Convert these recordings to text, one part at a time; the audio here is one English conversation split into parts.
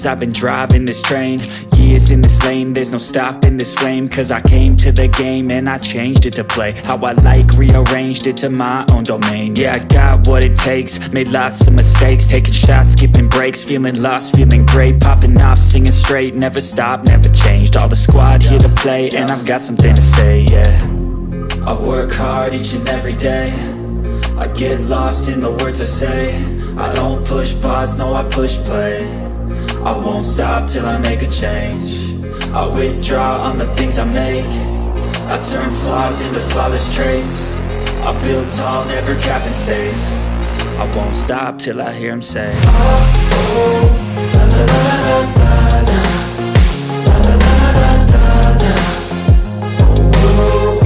years I've been driving this train, years in this lane, there's no stopping this flame. Cause I came to the game and I changed it to play how I like, rearranged it to my own domain. Yeah, I got what it takes, made lots of mistakes, taking shots, skipping breaks, feeling lost, feeling great, popping off, singing straight, never stopped, never changed. All the squad here to play, and I've got something to say, yeah. I work hard each and every day, I get lost in the words I say. I don't push pause, no, I push play. I won't stop till I make a change. I withdraw on the things I make. I turn flaws into flawless traits. I build tall, never capped in space. I won't stop till I hear him say, oh, oh, la, la, la, la, la, la. La, la, la, la, la, la. Oh, oh.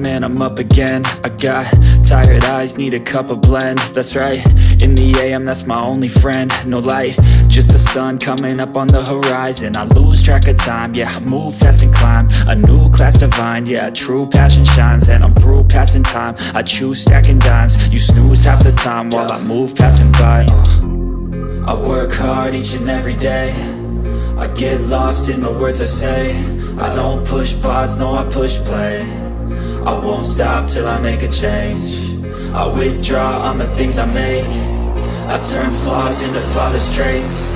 And I'm up again. I got tired eyes, need a cup of blend. That's right, in the AM, that's my only friend. No light, just the sun coming up on the horizon. I lose track of time, yeah, I move fast and climb a new class divine, yeah, true passion shines. And I'm through passing time, I choose stacking dimes. You snooze half the time while I move passing by. I work hard each and every day, I get lost in the words I say. I don't push pause, no, I push play. I won't stop till I make a change. I withdraw on the things I make. I turn flaws into flawless traits.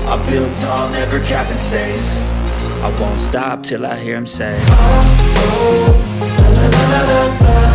I build tall, never capped in space. I won't stop till I hear him say, oh, oh, la, la, la, la, la.